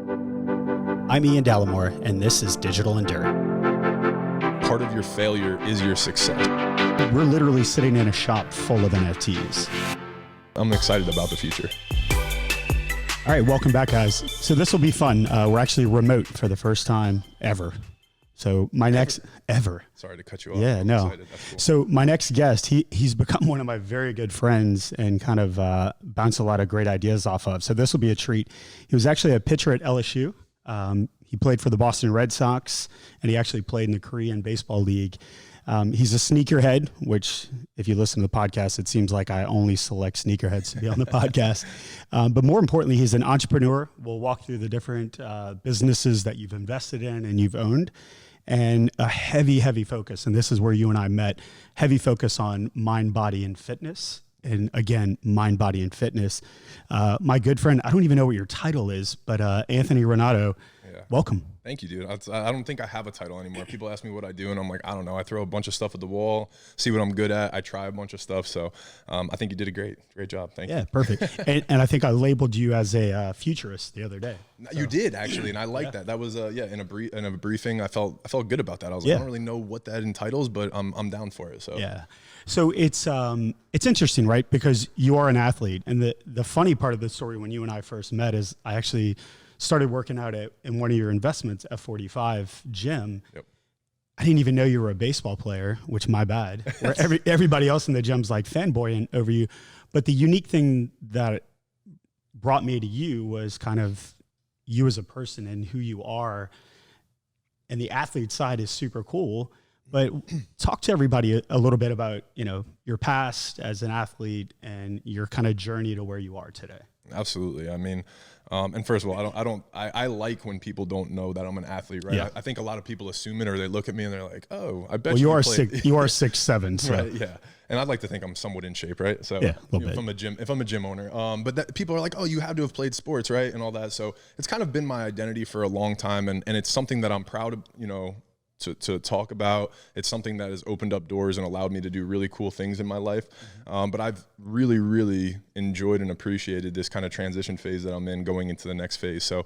I'm Ian Dallimore, and this is Digital Endurance. Part of your failure is your success. We're literally sitting in a shop full of NFTs. I'm excited about the future. All right, welcome back, guys. So this will be fun. We're actually remote for the first time ever. So my next ever. Sorry to cut you off. Yeah, I'm no. excited. That's cool. So my next guest, he's become one of my very good friends and kind of bounced a lot of great ideas off of. So this will be a treat. He was actually a pitcher at LSU. He played for the Boston Red Sox, and he actually played in the Korean Baseball League. He's a sneakerhead, which if you listen to the podcast, it seems like I only select sneakerheads to be on the podcast. But more importantly, he's an entrepreneur. We'll walk through the different businesses that you've invested in and you've owned, and a heavy focus. And this is where you and I met, heavy focus on mind, body, and fitness. And again, mind, body, and fitness. My good friend, I don't even know what your title is, but Anthony Ranaudo, welcome. Thank you, dude. I don't think I have a title anymore. People ask me what I do, and I'm like, I don't know. I throw a bunch of stuff at the wall, see what I'm good at. I try a bunch of stuff. So I think you did a great job. Thank you. Yeah, perfect. and I think I labeled you as a futurist the other day. So. You did, actually, and I like that. That was, in a briefing, I felt good about that. I was like, I don't really know what that entitles, but I'm down for it. So yeah. So it's interesting, right? Because you are an athlete, and the funny part of the story when you and I first met is I actually started working out in one of your investments, F45 gym. Yep. I didn't even know you were a baseball player, which my bad. Where everybody else in the gym's like fanboying over you. But the unique thing that brought me to you was kind of you as a person and who you are. And the athlete side is super cool. But talk to everybody a little bit about, your past as an athlete and your kind of journey to where you are today. Absolutely. I mean, and first of all, I like when people don't know that I'm an athlete, right? Yeah. I think a lot of people assume it, or they look at me and they're like, oh, I bet well, you are played. you are 6'7", so. Right, yeah. And I'd like to think I'm somewhat in shape, right? So yeah, if I'm a gym owner, but people are like, oh, you have to have played sports, right? And all that. So it's kind of been my identity for a long time. And it's something that I'm proud of, to talk about. It's something that has opened up doors and allowed me to do really cool things in my life. But I've really enjoyed and appreciated this kind of transition phase that I'm in going into the next phase. So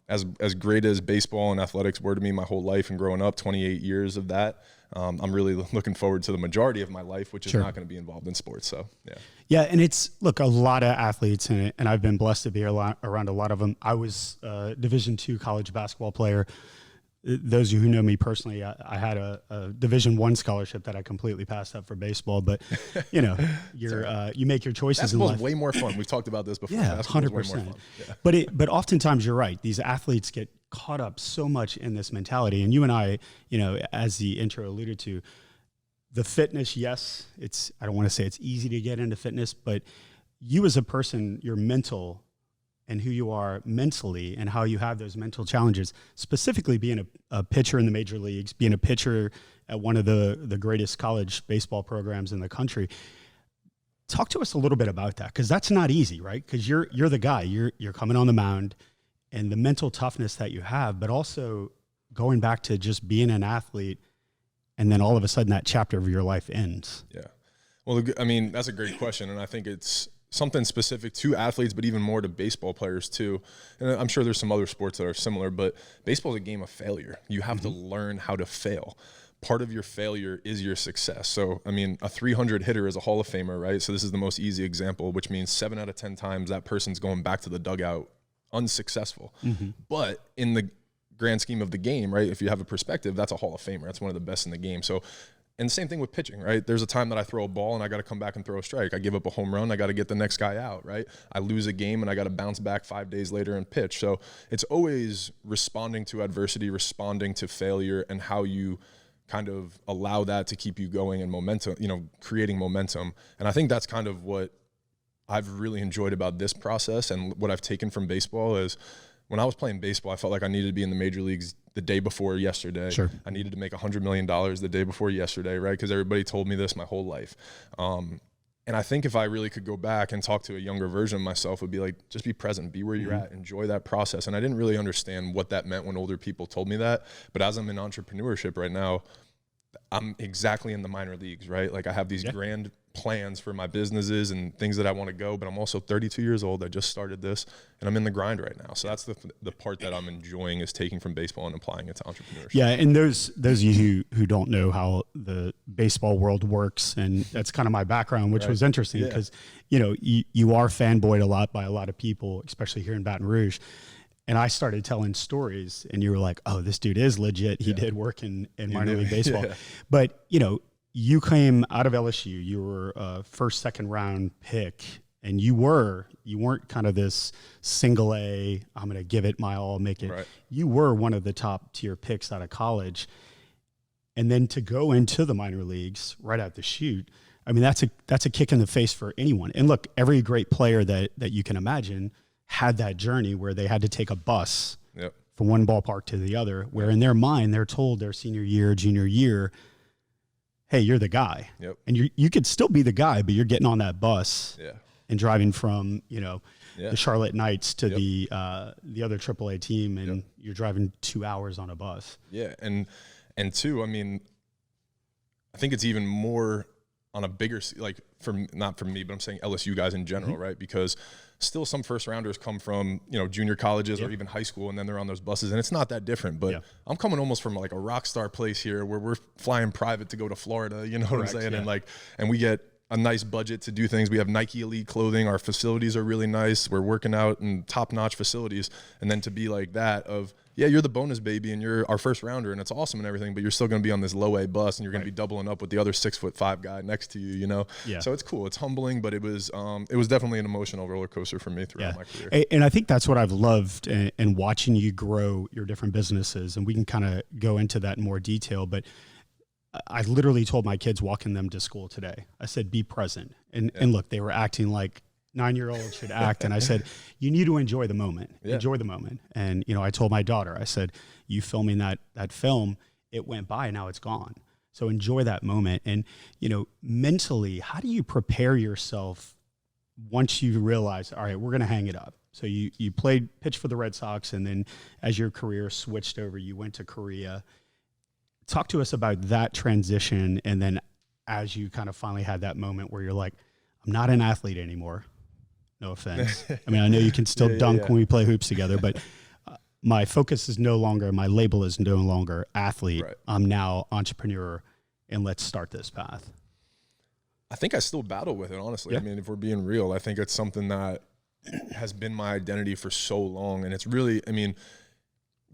as great as baseball and athletics were to me my whole life and growing up, 28 years of that, I'm really looking forward to the majority of my life, which is not going to be involved in sports. So, yeah. Yeah, and look, a lot of athletes, and I've been blessed to be around a lot of them. I was a Division II college basketball player. Those of you who know me personally, I had a Division I scholarship that I completely passed up for baseball. But you make your choices. Basketball's in life. Way more fun. We've talked about this before. Yeah, 100%. Yeah. But oftentimes you're right. These athletes get caught up so much in this mentality. And you and I, as the intro alluded to, the fitness. Yes, I don't want to say it's easy to get into fitness, but you as a person, your mental and who you are mentally and how you have those mental challenges, specifically being a pitcher in the major leagues, being a pitcher at one of the greatest college baseball programs in the country. Talk to us a little bit about that, because that's not easy, right? Because you're the guy, you're coming on the mound, and the mental toughness that you have, but also going back to just being an athlete, and then all of a sudden that chapter of your life ends. Yeah. Well, I mean, that's a great question, and I think it's something specific to athletes, but even more to baseball players too. And I'm sure there's some other sports that are similar, but baseball is a game of failure. You have to learn how to fail. Part of your failure is your success. So, I mean, a 300 hitter is a Hall of Famer, right? So this is the most easy example, which means 7 out of 10 times that person's going back to the dugout unsuccessful. But in the grand scheme of the game, right, if you have a perspective, that's a Hall of Famer. That's one of the best in the game. So, and the same thing with pitching, right? There's a time that I throw a ball and I got to come back and throw a strike. I give up a home run. I got to get the next guy out, right? I lose a game and I got to bounce back 5 days later and pitch. So it's always responding to adversity, responding to failure, and how you kind of allow that to keep you going and momentum, creating momentum. And I think that's kind of what I've really enjoyed about this process, and what I've taken from baseball is, when I was playing baseball, I felt like I needed to be in the major leagues the day before yesterday. Sure. I needed to make $100 million the day before yesterday, right? Because everybody told me this my whole life. And I think if I really could go back and talk to a younger version of myself, would be like, just be present, be where you're at, enjoy that process. And I didn't really understand what that meant when older people told me that. But as I'm in entrepreneurship right now, I'm exactly in the minor leagues, right? Like I have these grand plans for my businesses and things that I want to go, but I'm also 32 years old. I just started this and I'm in the grind right now. So that's the part that I'm enjoying, is taking from baseball and applying it to entrepreneurship. Yeah. And those of you who don't know how the baseball world works, and that's kind of my background, which was interesting because, you are fanboyed a lot by a lot of people, especially here in Baton Rouge. And I started telling stories and you were like, oh, this dude is legit. He did work in minor league baseball. But, you came out of LSU, you were a first, second round pick, and you weren't kind of this single A, I'm going to give it my all, make it. Right. You were one of the top tier picks out of college. And then to go into the minor leagues right out the chute, I mean, that's a kick in the face for anyone. And look, every great player that you can imagine had that journey where they had to take a bus from one ballpark to the other, where in their mind, they're told their senior year, junior year, hey, you're the guy. Yep. And you could still be the guy, but you're getting on that bus and driving from, the Charlotte Knights to the other AAA team, and you're driving 2 hours on a bus. Yeah. And two, I mean, I think it's even more on a bigger, like not from me, but I'm saying LSU guys in general, right? Because still some first rounders come from, junior colleges or even high school, and then they're on those buses, and it's not that different. But I'm coming almost from like a rock star place here where we're flying private to go to Florida, you know what I'm saying? Yeah. And we get a nice budget to do things. We have Nike Elite clothing. Our facilities are really nice. We're working out in top-notch facilities. And then to be like that of, you're the bonus baby and you're our first rounder and it's awesome and everything, but you're still going to be on this low A bus and you're going to be doubling up with the other 6'5" guy next to you, Yeah. So it's cool. It's humbling, but it was definitely an emotional roller coaster for me throughout my career. And I think that's what I've loved in watching you grow your different businesses. And we can kind of go into that in more detail, but I literally told my kids walking them to school today, I said, be present. And look, they were acting like 9-year-olds should act. And I said, you need to enjoy the moment, enjoy the moment. And, I told my daughter, I said, you filming that film, it went by, now it's gone. So enjoy that moment. And, mentally, how do you prepare yourself once you realize, all right, we're going to hang it up? So you pitched for the Red Sox, and then as your career switched over, you went to Korea. Talk to us about that transition, and then as you kind of finally had that moment where you're like, I'm not an athlete anymore. No offense. I mean, I know you can still dunk when we play hoops together, but my focus is no longer, my label is no longer athlete. Right. I'm now entrepreneur, and let's start this path. I think I still battle with it, honestly. Yeah. I mean, if we're being real, I think it's something that has been my identity for so long. And it's really, I mean,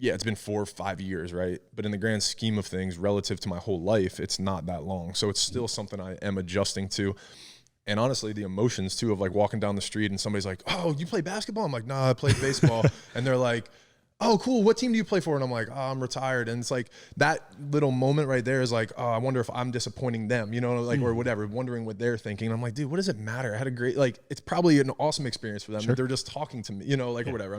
it's been 4 or 5 years, right? But in the grand scheme of things, relative to my whole life, it's not that long. So it's still something I am adjusting to. And honestly, the emotions too of like walking down the street and somebody's like, oh, you play basketball? I'm like, nah, I play baseball. And they're like, oh, cool. What team do you play for? And I'm like, oh, I'm retired. And it's like that little moment right there is like, oh, I wonder if I'm disappointing them, or whatever, wondering what they're thinking. And I'm like, dude, what does it matter? I had a great, it's probably an awesome experience for them. Sure. They're just talking to me, or whatever.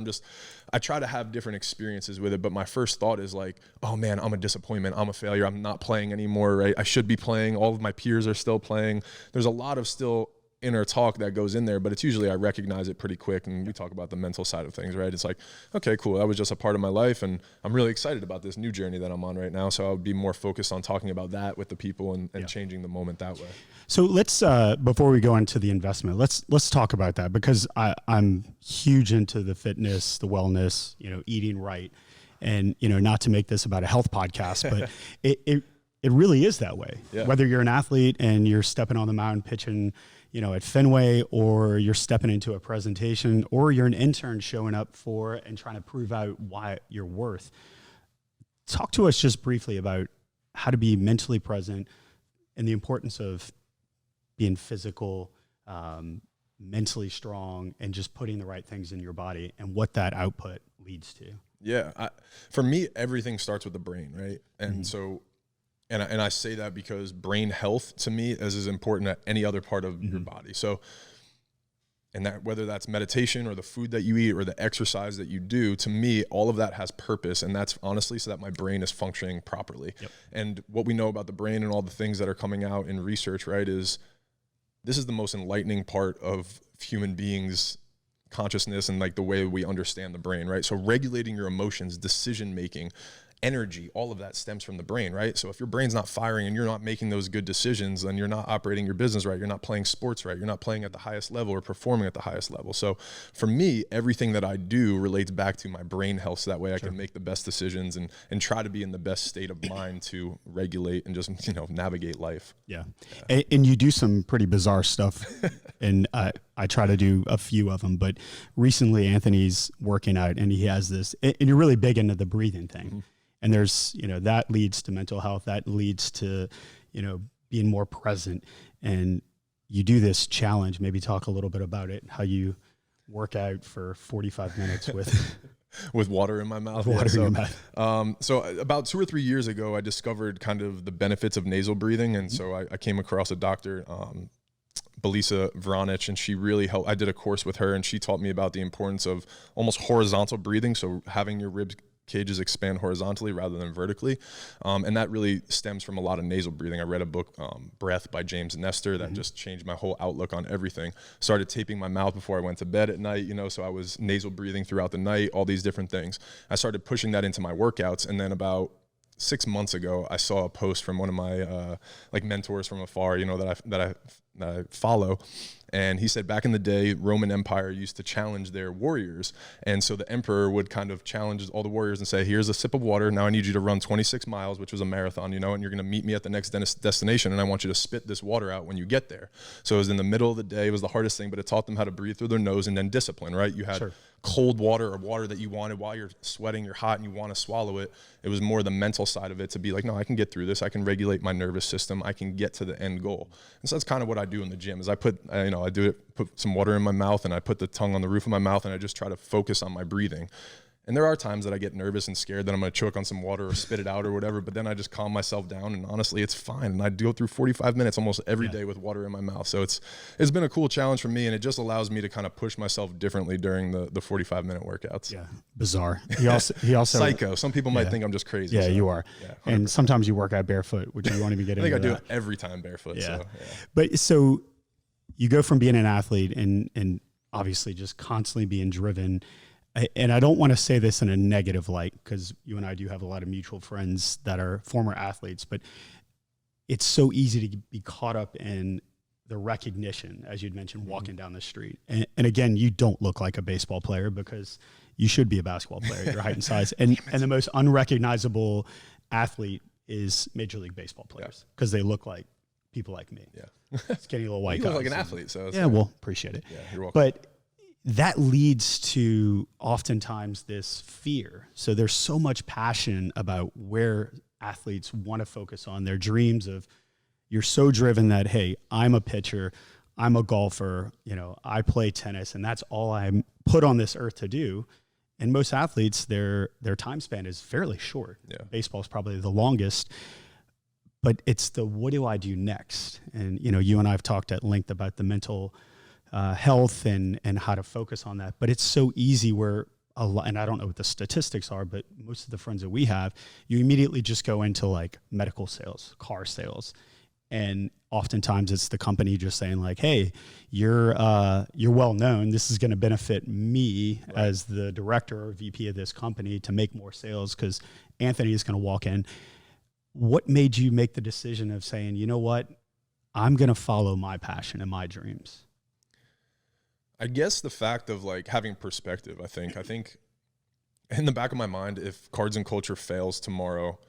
I try to have different experiences with it. But my first thought is like, oh man, I'm a disappointment. I'm a failure. I'm not playing anymore, right? I should be playing. All of my peers are still playing. There's a lot of still inner talk that goes in there, but it's usually I recognize it pretty quick, and we talk about the mental side of things, right? It's like, okay, cool, that was just a part of my life, and I'm really excited about this new journey that I'm on right now, so I would be more focused on talking about that with the people and changing the moment that way. So let's, before we go into the investment, let's talk about that, because I'm huge into the fitness, the wellness, eating right, and, not to make this about a health podcast, but it really is that way. Yeah. Whether you're an athlete and you're stepping on the mound pitching, at Fenway, or you're stepping into a presentation, or you're an intern showing up for and trying to prove out why you're worth. Talk to us just briefly about how to be mentally present and the importance of being physical, mentally strong, and just putting the right things in your body and what that output leads to. Yeah. For me, everything starts with the brain, right? And so, and I say that because brain health to me is as important as any other part of your body. So, and that whether that's meditation or the food that you eat or the exercise that you do, to me, all of that has purpose. And that's honestly so that my brain is functioning properly. Yep. And what we know about the brain and all the things that are coming out in research, right, is this is the most enlightening part of human beings' consciousness and like the way we understand the brain, right? So regulating your emotions, decision-making, energy, all of that stems from the brain, right? So if your brain's not firing and you're not making those good decisions, then you're not operating your business right. You're not playing sports right. You're not playing at the highest level or performing at the highest level. So for me, everything that I do relates back to my brain health. So that way I can make the best decisions and try to be in the best state of mind to regulate and just, navigate life. Yeah. And you do some pretty bizarre stuff. And I try to do a few of them, but recently Anthony's working out and he has this, and you're really big into the breathing thing. Mm-hmm. And there's, that leads to mental health. That leads to, being more present. And you do this challenge. Maybe talk a little bit about it, how you work out for 45 minutes with with water in my mouth. Water in your mouth. So about 2 or 3 years ago, I discovered kind of the benefits of nasal breathing. And so I came across a doctor, Belisa Vranich, and she really helped. I did a course with her and she taught me about the importance of almost horizontal breathing. So having your rib cages expand horizontally rather than vertically. And that really stems from a lot of nasal breathing. I read a book, Breath by James Nestor, that just changed my whole outlook on everything. Started taping my mouth before I went to bed at night, so I was nasal breathing throughout the night, all these different things. I started pushing that into my workouts. And then about 6 months ago, I saw a post from one of my mentors from afar, that I follow. And he said back in the day, Roman Empire used to challenge their warriors. And so the emperor would kind of challenge all the warriors and say, here's a sip of water. Now I need you to run 26 miles, which was a marathon, and you're going to meet me at the next destination. And I want you to spit this water out when you get there. So it was in the middle of the day. It was the hardest thing, but it taught them how to breathe through their nose and then discipline, right? You had cold water or water that you wanted while you're sweating, you're hot and you want to swallow it. It was more the mental side of it to be like, no, I can get through this. I can regulate my nervous system. I can get to the end goal. And so that's kind of what I do in the gym is I put some water in my mouth and I put the tongue on the roof of my mouth and I just try to focus on my breathing. And there are times that I get nervous and scared that I'm going to choke on some water or spit it out or whatever, but then I just calm myself down and honestly, it's fine. And I go through 45 minutes almost every day with water in my mouth. So it's been a cool challenge for me and it just allows me to kind of push myself differently during the 45-minute workouts. Yeah. Bizarre. He also psycho. Some people might think I'm just crazy. Yeah, so, you are. Yeah, and sometimes you work out barefoot, which you won't even get into. I think I do it every time barefoot. Yeah. So, yeah. But so you go from being an athlete and obviously just constantly being driven. And I don't want to say this in a negative light because you and I do have a lot of mutual friends that are former athletes, but it's so easy to be caught up in the recognition, as you'd mentioned, walking down the street. And again, you don't look like a baseball player because you should be a basketball player, your height and size. And the most unrecognizable athlete is Major League Baseball players because they look like people like me. Yeah. Skinny little white guys. guys. You look like an athlete. So well, appreciate it. Yeah, you're welcome. But that leads to oftentimes this fear. So there's so much passion about where athletes want to focus on their dreams of, you're so driven that, hey, I'm a pitcher, I'm a golfer, I play tennis, and that's all I'm put on this earth to do. And most athletes, their time span is fairly short. Yeah. Baseball is probably the longest. But it's the, what do I do next? And, you and I have talked at length about the mental health and how to focus on that. But it's so easy where a lot, and I don't know what the statistics are, but most of the friends that we have, you immediately just go into like medical sales, car sales. And oftentimes it's the company just saying like, hey, you're well known. This is going to benefit me as the director or VP of this company to make more sales because Anthony is going to walk in. What made you make the decision of saying, you know what, I'm going to follow my passion and my dreams? I guess the fact of like having perspective, I think in the back of my mind, if Cards and Culture fails tomorrow,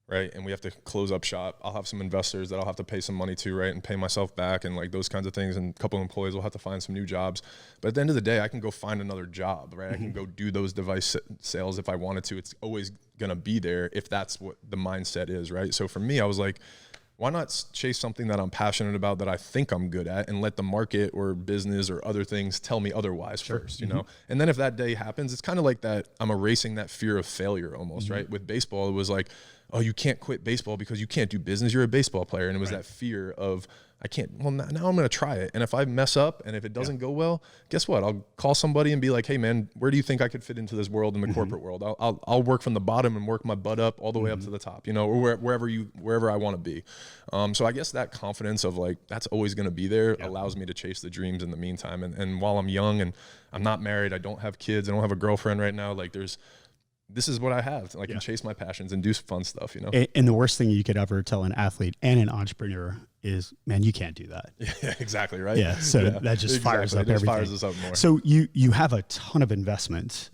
right, and we have to close up shop, I'll have some investors that I'll have to pay some money to, right, and pay myself back and like those kinds of things, and a couple of employees will have to find some new jobs. But at the end of the day, I can go find another job, right? I can go do those device sales if I wanted to. It's always going to be there if that's what the mindset is, right? So for me, I was like, why not chase something that I'm passionate about, that I think I'm good at, and let the market or business or other things tell me otherwise first, you know? And then if that day happens, it's kind of like that, I'm erasing that fear of failure almost, right? With baseball, it was like, oh, you can't quit baseball because you can't do business. You're a baseball player. And it was that fear of, I can't, well, now I'm going to try it. And if I mess up and if it doesn't go well, guess what? I'll call somebody and be like, hey man, where do you think I could fit into this world, in the corporate world? I'll work from the bottom and work my butt up all the way up to the top, you know, or wherever I want to be. So I guess that confidence of like, that's always going to be there allows me to chase the dreams in the meantime. And while I'm young and I'm not married, I don't have kids, I don't have a girlfriend right now. Like this is what I have. I can chase my passions and do fun stuff, you know? And the worst thing you could ever tell an athlete and an entrepreneur is, man, you can't do that. Yeah, exactly. Right. Yeah. So that just fires up everything. Fires us up more. So you have a ton of investment.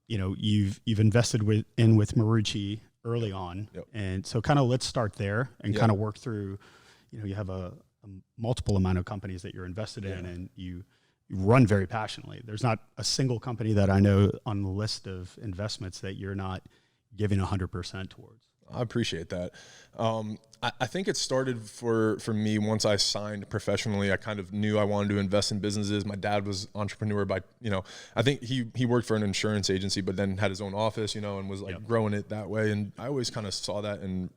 You've invested with Marucci early on. Yep. And so kind of let's start there and kind of work through, you have a multiple amount of companies that you're invested in, and you run very passionately. There's not a single company that I know on the list of investments that you're not giving 100% towards. I appreciate that. I think it started for me once I signed professionally. I kind of knew I wanted to invest in businesses. My dad was entrepreneur by, I think he worked for an insurance agency, but then had his own office, and was growing it that way. And I always kind of saw that, and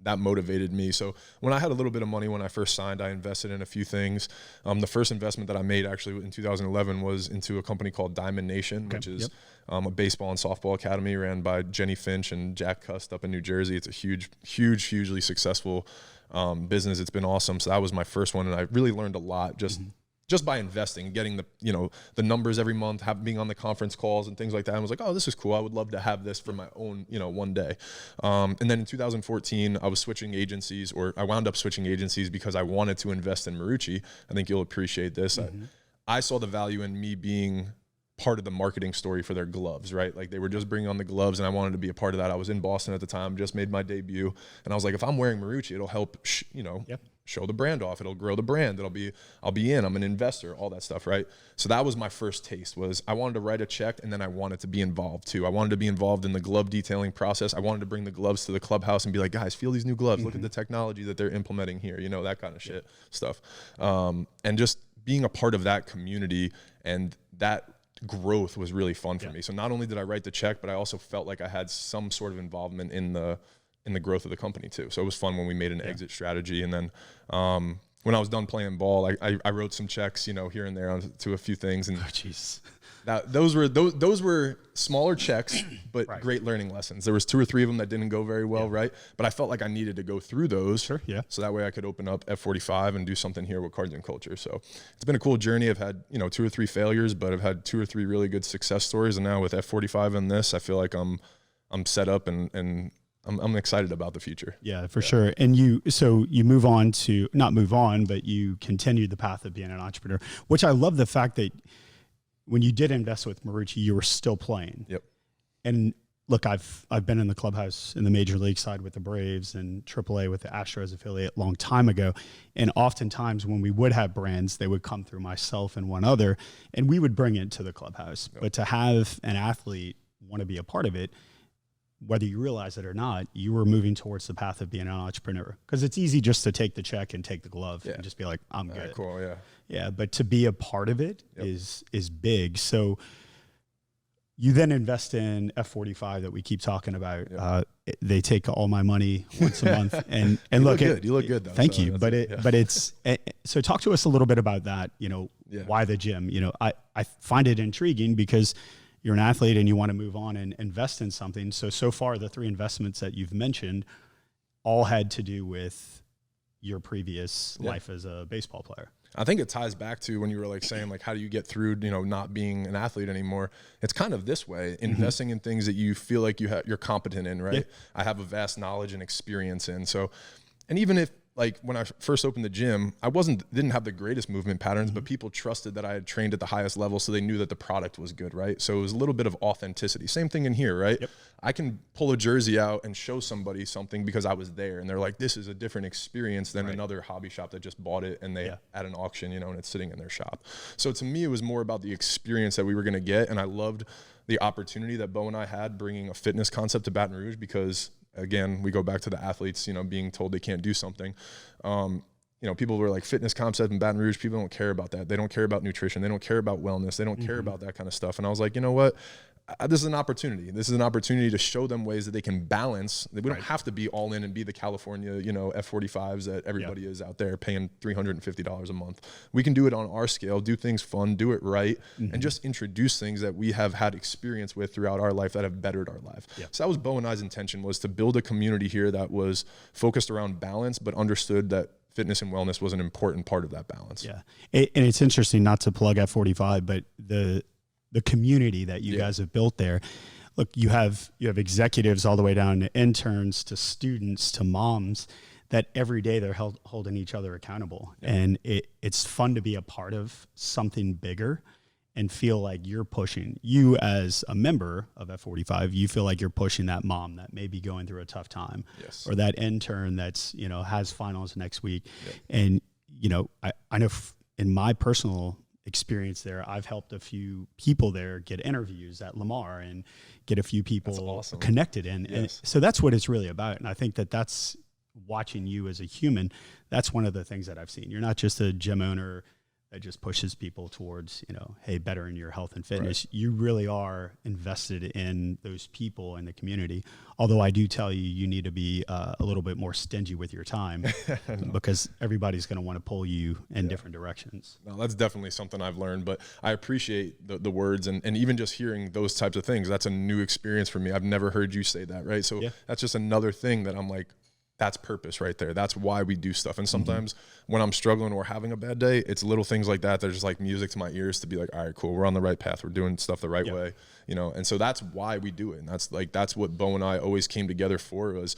that motivated me. So when I had a little bit of money when I first signed, I invested in a few things. The first investment that I made actually in 2011 was into a company called Diamond Nation, which is a baseball and softball academy ran by Jenny Finch and Jack Cust up in New Jersey. It's a hugely successful business. It's been awesome. So that was my first one, and I really learned a lot just by investing, getting the numbers every month, being on the conference calls and things like that. I was like, oh, this is cool. I would love to have this for my own, one day. And then in 2014, I was switching agencies, or I wound up switching agencies because I wanted to invest in Marucci. I think you'll appreciate this. I saw the value in me being part of the marketing story for their gloves, right? Like they were just bringing on the gloves, and I wanted to be a part of that. I was in Boston at the time, just made my debut, and I was like, if I'm wearing Marucci, it'll help, show the brand off. It'll grow the brand. I'll be in. I'm an investor, all that stuff, right? So that was my first taste. Was I wanted to write a check, and then I wanted to be involved too. I wanted to be involved in the glove detailing process. I wanted to bring the gloves to the clubhouse and be like, guys, feel these new gloves. Look at the technology that they're implementing here. That kind of stuff. And just being a part of that community and that growth was really fun for me. So not only did I write the check, but I also felt like I had some sort of involvement in the growth of the company too. So it was fun when we made an exit strategy. And then when I was done playing ball, I wrote some checks, here and there to a few things. And those were smaller checks, but great learning lessons. There was 2 or 3 of them that didn't go very well, right? But I felt like I needed to go through those. So that way I could open up F45 and do something here with Cards and Culture. So it's been a cool journey. I've had, 2 or 3 failures, but I've had 2 or 3 really good success stories. And now with F45 and this, I feel like I'm set up and I'm excited about the future. Yeah, for sure. And you move on to, not move on, but you continued the path of being an entrepreneur, which I love the fact that when you did invest with Marucci, you were still playing. Yep. And look, I've been in the clubhouse in the major league side with the Braves and AAA with the Astros affiliate a long time ago. And oftentimes when we would have brands, they would come through myself and one other, and we would bring it to the clubhouse. Yep. But to have an athlete want to be a part of it, whether you realize it or not, you were moving towards the path of being an entrepreneur. Because it's easy just to take the check and take the glove and just be like, I'm good. Cool, yeah. Yeah, but to be a part of it is big. So you then invest in F45 that we keep talking about. Yep. They take all my money once a month. And you look, you look good though. Thank you. But it's so talk to us a little bit about that. Why the gym? I find it intriguing because you're an athlete and you want to move on and invest in something. So far, the 3 investments that you've mentioned all had to do with your previous life as a baseball player. I think it ties back to when you were saying how do you get through, not being an athlete anymore? It's kind of this way, investing in things that you feel like you're competent in, right? Yeah. I have a vast knowledge and experience in. So, and even if, when I first opened the gym, I didn't have the greatest movement patterns, but people trusted that I had trained at the highest level, so they knew that the product was good, right? So it was a little bit of authenticity. Same thing in here, right? Yep. I can pull a jersey out and show somebody something because I was there, and they're like, this is a different experience than another hobby shop that just bought it and they at an auction, and it's sitting in their shop. So to me, it was more about the experience that we were going to get, and I loved the opportunity that Bo and I had bringing a fitness concept to Baton Rouge because again, we go back to the athletes, being told they can't do something. People were like fitness concept in Baton Rouge. People don't care about that. They don't care about nutrition. They don't care about wellness. They don't care about that kind of stuff. And I was like, you know what? This is an opportunity. This is an opportunity to show them ways that they can balance. We don't have to be all in and be the California, F45s that everybody is out there paying $350 a month. We can do it on our scale, do things fun, do it right, and just introduce things that we have had experience with throughout our life that have bettered our life. Yeah. So that was Bo and I's intention, was to build a community here that was focused around balance, but understood that fitness and wellness was an important part of that balance. Yeah. And it's interesting, not to plug F45, but the community that you guys have built there. look, you have executives all the way down to interns to students to moms that every day they're holding each other accountable. Yeah. And it's fun to be a part of something bigger and feel like you're pushing. You as a member of F45, you feel like you're pushing that mom that may be going through a tough time, yes, or that intern that's, you know, has finals next week. Yep. And, you know, I know in my personal experience there, I've helped a few people there get interviews at Lamar and get a few people connected in. Yes. And so that's what it's really about. And I think that's watching you as a human. That's one of the things that I've seen. You're not just a gym owner that just pushes people towards, you know, hey, better in your health and fitness. Right. You really are invested in those people in the community. Although I do tell you, you need to be a little bit more stingy with your time because everybody's going to want to pull you in different directions. No, that's definitely something I've learned, but I appreciate the words and even just hearing those types of things. That's a new experience for me. I've never heard you say that, right? So that's just another thing that I'm like, that's purpose right there. That's why we do stuff. And sometimes when I'm struggling or having a bad day, it's little things like that. They're just like music to my ears to be like, all right, cool. We're on the right path. We're doing stuff the right way, you know? And so that's why we do it. And that's what Bo and I always came together for, was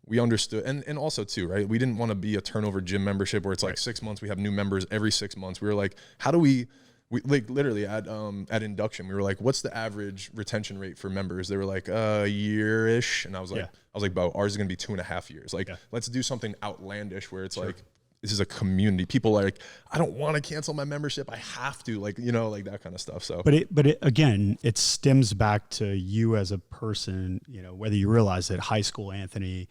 we understood. And also too, right? We didn't want to be a turnover gym membership where it's like 6 months, we have new members every 6 months. We were like, how do we like literally at induction, we were like, what's the average retention rate for members? They were like a year-ish. And I was like, Bo, ours is going to be 2.5 years. Like, let's do something outlandish where it's like, this is a community. People are like, I don't want to cancel my membership. I have to, like, you know, like that kind of stuff. So, but again, it stems back to you as a person, you know, whether you realize that high school Anthony,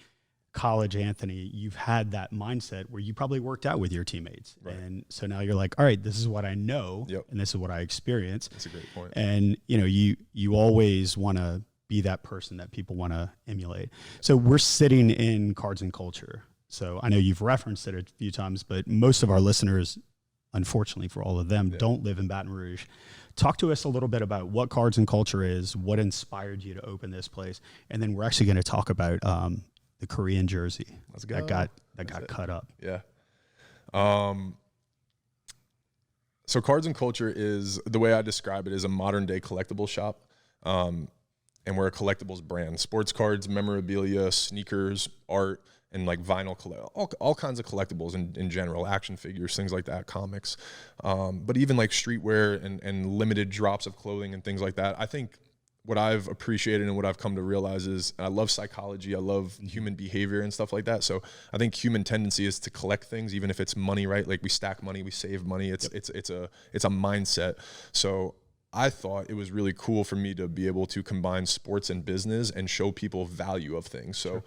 college Anthony, you've had that mindset where you probably worked out with your teammates. Right. And so now you're like, all right, this is what I know and this is what I experience. That's a great point. And, you know, you always want to be that person that people want to emulate. So we're sitting in Cards and Culture. So I know you've referenced it a few times, but most of our listeners, unfortunately for all of them, don't live in Baton Rouge. Talk to us a little bit about what Cards and Culture is, what inspired you to open this place. And then we're actually going to talk about, the Korean jersey that got cut up. Yeah. So Cards and Culture is, the way I describe it, is a modern day collectible shop. And we're a collectibles brand: sports cards, memorabilia, sneakers, art, and like vinyl, all kinds of collectibles in general, action figures, things like that, comics. But even like streetwear and limited drops of clothing and things like that. I think what I've appreciated and what I've come to realize is I love psychology. I love human behavior and stuff like that. So I think human tendency is to collect things, even if it's money, right? Like we stack money, we save money. It's a mindset. So I thought it was really cool for me to be able to combine sports and business and show people value of things. So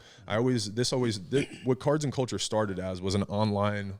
what Cards and Culture started as was an online,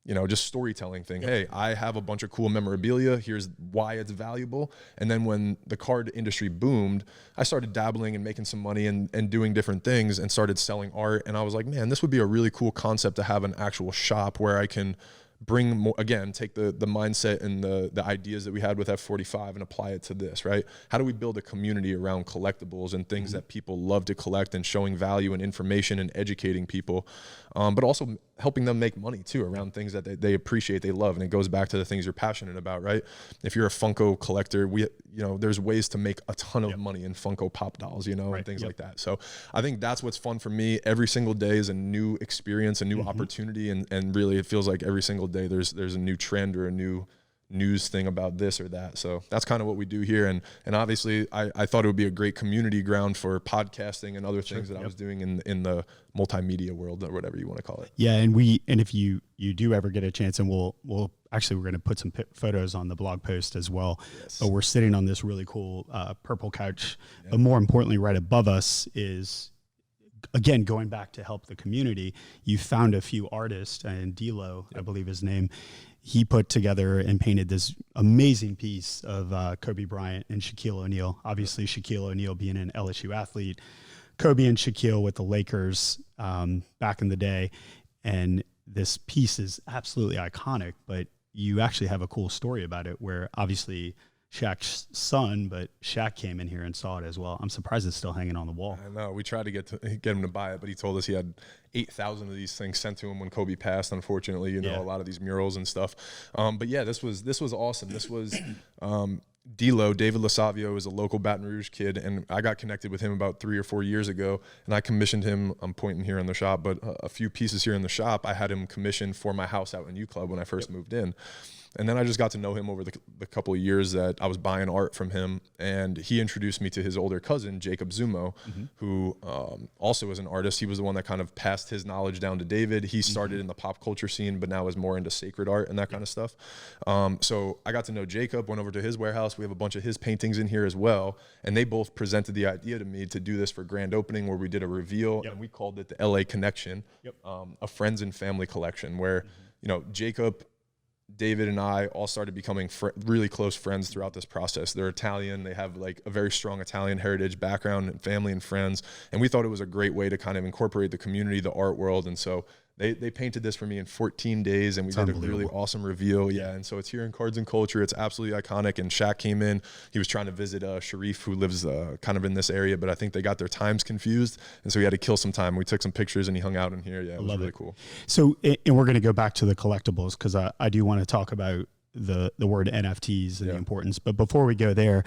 you know, just storytelling thing. Hey, I have a bunch of cool memorabilia. Here's why it's valuable. And then when the card industry boomed, I started dabbling and making some money and doing different things and started selling art. And I was like, man, this would be a really cool concept to have an actual shop where I can bring more, again, take the mindset and the ideas that we had with F45 and apply it to this, right? How do we build a community around collectibles and things that people love to collect, and showing value and information and educating people, but also helping them make money too around things that they appreciate, they love. And it goes back to the things you're passionate about, right? If you're a Funko collector, there's ways to make a ton of money in Funko Pop dolls, you know, and things like that. So I think that's what's fun for me. Every single day is a new experience, a new opportunity. And really it feels like every single day there's a new trend or a new news thing about this or that. So that's kind of what we do here. And obviously I thought it would be a great community ground for podcasting and other things that I was doing in the multimedia world, or whatever you want to call it. Yeah. And if you do ever get a chance, and we're going to put some photos on the blog post as well. Yes. But we're sitting on this really cool purple couch. But more importantly, right above us is, again, going back to help the community. You found a few artists, and D'Lo, I believe his name, he put together and painted this amazing piece of Kobe Bryant and Shaquille O'Neal. Obviously, Shaquille O'Neal being an LSU athlete, Kobe and Shaquille with the Lakers back in the day. And this piece is absolutely iconic, but you actually have a cool story about it, where obviously Shaq's son, but Shaq came in here and saw it as well. I'm surprised it's still hanging on the wall. I know. We tried to get him to buy it, but he told us he had 8,000 of these things sent to him when Kobe passed. Unfortunately, a lot of these murals and stuff. But yeah, this was awesome. This was David Lasavio, is a local Baton Rouge kid, and I got connected with him about 3 or 4 years ago, and I commissioned him. I'm pointing here in the shop, but a few pieces here in the shop, I had him commissioned for my house out in U Club when I first moved in. And then I just got to know him over the couple of years that I was buying art from him. And he introduced me to his older cousin, Jacob Zumo, who also is an artist. He was the one that kind of passed his knowledge down to David. He started in the pop culture scene, but now is more into sacred art and that kind of stuff. So I got to know Jacob, went over to his warehouse. We have a bunch of his paintings in here as well. And they both presented the idea to me to do this for grand opening, where we did a reveal, and we called it the LA Connection, a friends and family collection, where, you know, Jacob, David, and I all started becoming really close friends throughout this process. They're Italian. They have like a very strong Italian heritage background and family and friends. And we thought it was a great way to kind of incorporate the community, the art world. And so they painted this for me in 14 days, and we did a really awesome reveal. Yeah. And so it's here in Cards and Culture. It's absolutely iconic. And Shaq came in. He was trying to visit Sharif, who lives kind of in this area, but I think they got their times confused. And so he had to kill some time. We took some pictures, and he hung out in here. Yeah, it was really cool. So, and we're going to go back to the collectibles, because I do want to talk about the word NFTs and the importance. But before we go there,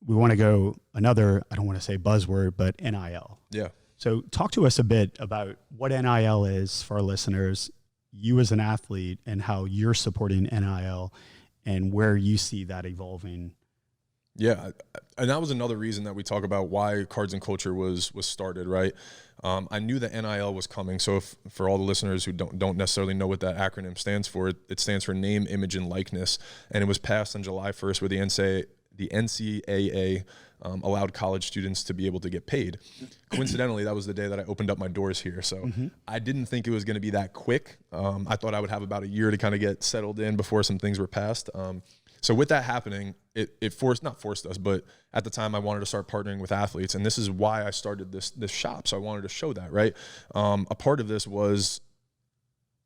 we want to go another, I don't want to say buzzword, but NIL. Yeah. So talk to us a bit about what NIL is for our listeners, you as an athlete, and how you're supporting NIL and where you see that evolving. Yeah, and that was another reason that we talk about why Cards and Culture was started, right? I knew that NIL was coming, so for all the listeners who don't necessarily know what that acronym stands for, it stands for Name, Image, and Likeness, and it was passed on July 1st, where the NCAA allowed college students to be able to get paid. Coincidentally, that was the day that I opened up my doors here. So I didn't think it was going to be that quick. I thought I would have about a year to kind of get settled in before some things were passed. So with that happening, it not forced us, but at the time I wanted to start partnering with athletes. And this is why I started this shop. So I wanted to show that, right? A part of this was,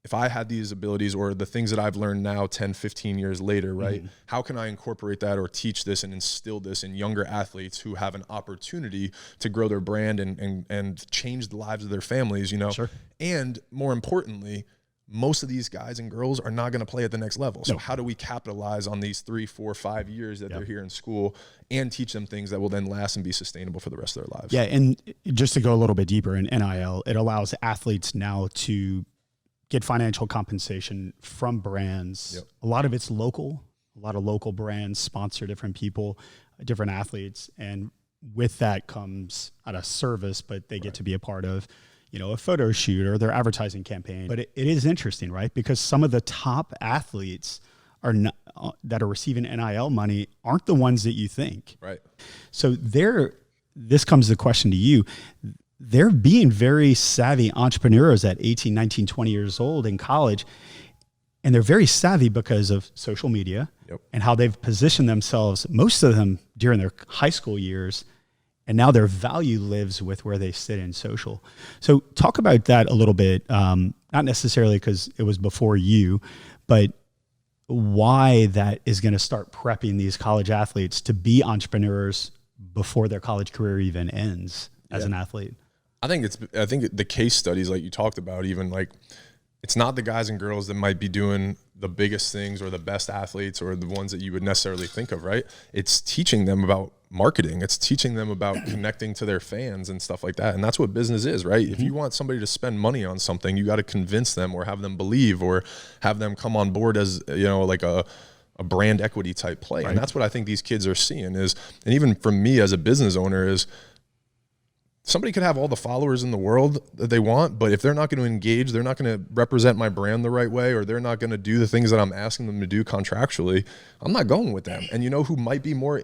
if I had these abilities, or the things that I've learned now 10, 15 years later, right? How can I incorporate that or teach this and instill this in younger athletes who have an opportunity to grow their brand and change the lives of their families, you know? Sure. And more importantly, most of these guys and girls are not going to play at the next level. So how do we capitalize on these 3, 4, 5 years that they're here in school and teach them things that will then last and be sustainable for the rest of their lives? Yeah, and just to go a little bit deeper in NIL, it allows athletes now to get financial compensation from brands. A lot of it's local. A lot of local brands sponsor different people, different athletes. And with that comes at a service, but they get to be a part of, you know, a photo shoot or their advertising campaign. But it is interesting, right? Because some of the top athletes are not, that are receiving NIL money aren't the ones that you think. Right. So this comes the question to you. They're being very savvy entrepreneurs at 18, 19, 20 years old in college. And they're very savvy because of social media and how they've positioned themselves, most of them during their high school years. And now their value lives with where they sit in social. So talk about that a little bit, not necessarily because it was before you, but why that is going to start prepping these college athletes to be entrepreneurs before their college career even ends as an athlete. I think the case studies like you talked about, even like, it's not the guys and girls that might be doing the biggest things or the best athletes or the ones that you would necessarily think of, right? It's teaching them about marketing. It's teaching them about connecting to their fans and stuff like that. And that's what business is, right? If you want somebody to spend money on something, you got to convince them or have them believe or have them come on board as, you know, like a brand equity type play. And that's what I think these kids are seeing is, and even from me as a business owner, is somebody could have all the followers in the world that they want, but if they're not going to engage, they're not going to represent my brand the right way, or they're not going to do the things that I'm asking them to do contractually, I'm not going with them. And you know who might be more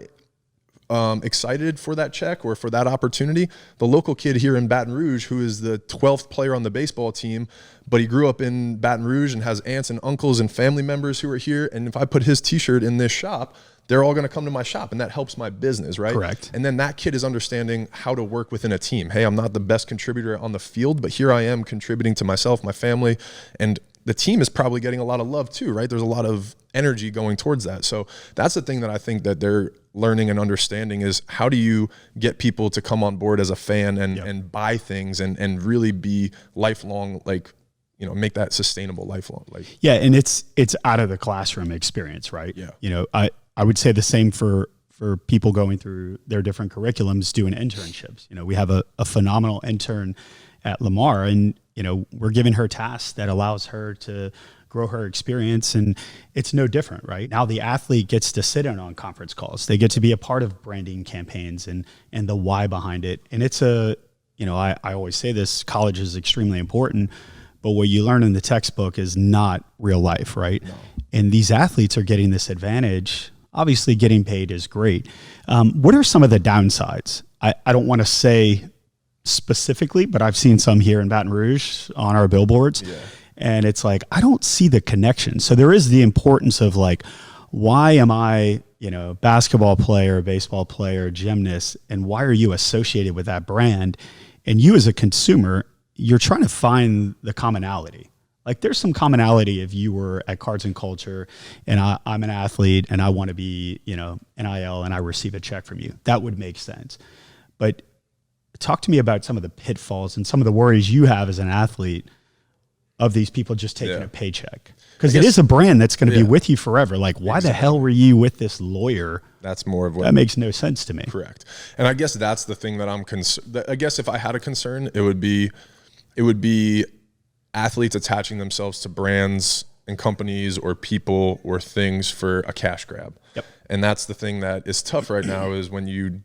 excited for that check or for that opportunity? The local kid here in Baton Rouge who is the 12th player on the baseball team, but he grew up in Baton Rouge and has aunts and uncles and family members who are here. And if I put his t-shirt in this shop, they're all going to come to my shop, and that helps my business, right? Correct. And then that kid is understanding how to work within a team. Hey, I'm not the best contributor on the field, but here I am contributing to myself, my family, and the team is probably getting a lot of love too, right? There's a lot of energy going towards that. So that's the thing that I think that they're learning and understanding is, how do you get people to come on board as a fan and buy things and really be lifelong, like, you know, make that sustainable lifelong. Like, and it's out of the classroom experience, right? Yeah. You know, I would say the same for for people going through their different curriculums doing internships. You know, we have a phenomenal intern at Lamar, and, you know, we're giving her tasks that allows her to grow her experience, and it's no different, right? Now the athlete gets to sit in on conference calls. They get to be a part of branding campaigns and the why behind it. And it's I always say this, college is extremely important, but what you learn in the textbook is not real life, right? No. And these athletes are getting this advantage. Obviously getting paid is great. What are some of the downsides? I don't want to say specifically, but I've seen some here in Baton Rouge on our billboards. Yeah. And it's like, I don't see the connection. So there is the importance of like, why am I, you know, basketball player, baseball player, gymnast, and why are you associated with that brand? And you as a consumer, you're trying to find the commonality. Like there's some commonality if you were at Cards and Culture and I'm an athlete and I want to be, you know, NIL and I receive a check from you. That would make sense. But talk to me about some of the pitfalls and some of the worries you have as an athlete of these people just taking a paycheck. Because it is a brand that's going to be with you forever. Like, why the hell were you with this lawyer? That's more of what... That makes no sense to me. Correct. And I guess that's the thing that I'm concerned... I guess if I had a concern, it would be athletes attaching themselves to brands and companies or people or things for a cash grab. Yep. And that's the thing that is tough right now is when you...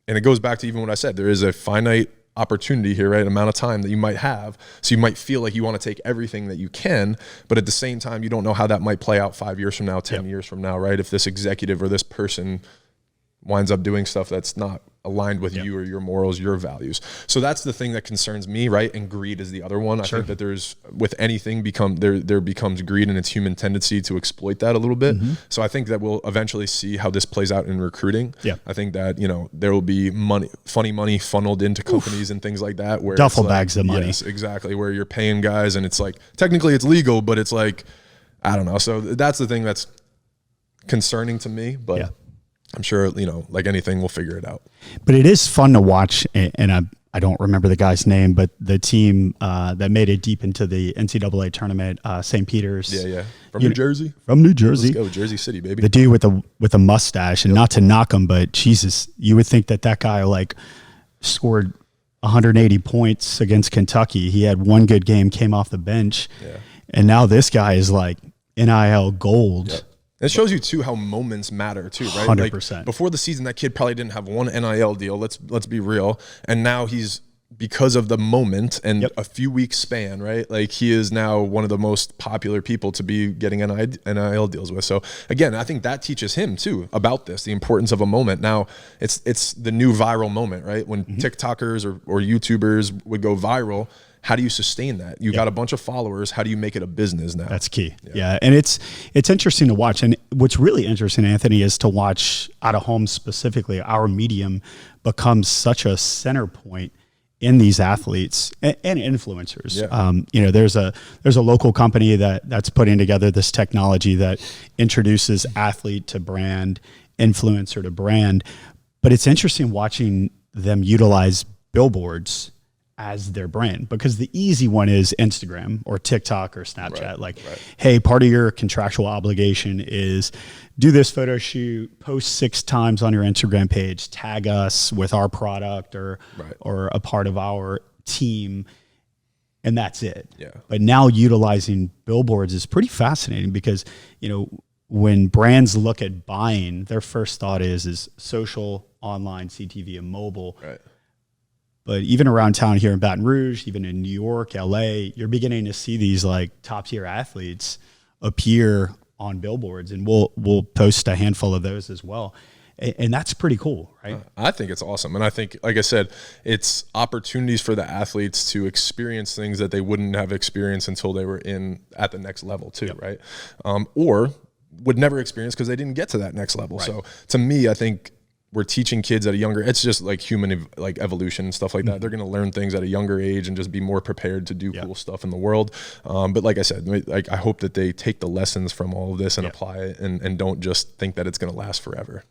And it goes back to even what I said. There is a finite opportunity here, right? Amount of time that you might have. So you might feel like you want to take everything that you can, but at the same time, you don't know how that might play out 5 years from now, 10 years from now, right? If this executive or this person winds up doing stuff that's not aligned with you or your morals, your values. So that's the thing that concerns me, right? And greed is the other one. I think that there's, with anything, there becomes greed and its human tendency to exploit that a little bit. Mm-hmm. So I think that we'll eventually see how this plays out in recruiting. Yeah. I think that, you know, there will be funny money funneled into companies and things like that. Where duffel bags of money. Yes, exactly. Where you're paying guys and it's like, technically it's legal, but it's like, I don't know. So that's the thing that's concerning to me, but I'm sure, you know, like anything, we'll figure it out. But it is fun to watch, and I don't remember the guy's name, but the team that made it deep into the NCAA tournament, St. Peter's. Yeah. From New Jersey. From New Jersey. Let's go, Jersey City, baby. The dude with a mustache, and not to knock him, but Jesus, you would think that guy like scored 180 points against Kentucky. He had one good game, came off the bench, and now this guy is like NIL gold. Yep. It shows you too how moments matter too, right? 100%. Like before the season, that kid probably didn't have one NIL deal. Let's be real. And now he's, because of the moment and a few weeks span, right? Like he is now one of the most popular people to be getting NIL deals with. So again, I think that teaches him too about this, the importance of a moment. Now it's the new viral moment, right? When TikTokers or YouTubers would go viral, how do you sustain that? You got a bunch of followers. How do you make it a business now? That's key. Yeah. And it's interesting to watch. And what's really interesting, Anthony, is to watch out of home specifically, our medium becomes such a center point in these athletes and influencers. Yeah. You know, there's a local company that's putting together this technology that introduces athlete to brand, influencer to brand. But it's interesting watching them utilize billboards as their brand, because the easy one is Instagram or TikTok or Snapchat. Hey, part of your contractual obligation is do this photo shoot, post 6 times on your Instagram page, tag us with our product or a part of our team, and that's it. Yeah. But now utilizing billboards is pretty fascinating because, you know, when brands look at buying, their first thought is social, online, CTV, and mobile. Right. But even around town here in Baton Rouge, even in New York, LA, you're beginning to see these like top tier athletes appear on billboards, and we'll post a handful of those as well. And that's pretty cool, right? I think it's awesome. And I think, like I said, it's opportunities for the athletes to experience things that they wouldn't have experienced until they were at the next level too, right? Or would never experience because they didn't get to that next level. Right. So to me, I think we're teaching kids at a younger, it's just like human like evolution and stuff like that. They're going to learn things at a younger age and just be more prepared to do cool stuff in the world. But like I said, like I hope that they take the lessons from all of this and apply it and don't just think that it's going to last forever.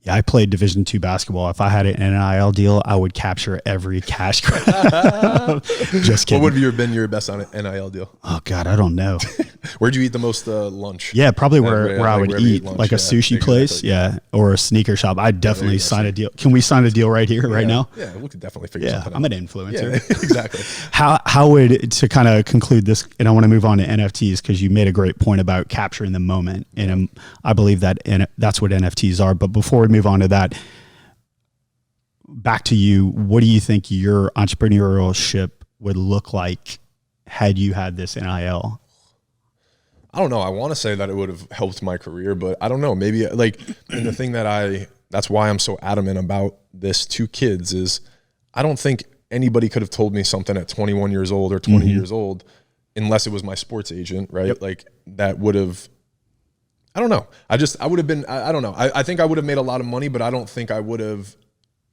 Yeah, I played Division II basketball. If I had an NIL deal, I would capture every cash grab. Just kidding. What would have been your best on an NIL deal? Oh God, I don't know. Where'd you eat the most lunch? Yeah, probably where I would eat, lunch, like a sushi place, or a sneaker shop. I'd definitely sign a deal. Can we sign a deal right here, right now? Yeah, we could definitely figure something out. I'm an influencer. Yeah, exactly. How would, to kind of conclude this, and I want to move on to NFTs because you made a great point about capturing the moment, and I believe that that's what NFTs are. But before we move on to that, back to you, what do you think your entrepreneurship would look like had you had this NIL? I don't know. I want to say that it would have helped my career, but I don't know. Maybe like, and the thing that's why I'm so adamant about this to kids is I don't think anybody could have told me something at 21 years old or 20 years old unless it was my sports agent, right? Yep. Like that would have, I don't know. I would have been, I don't know. I think I would have made a lot of money, but I don't think I would have,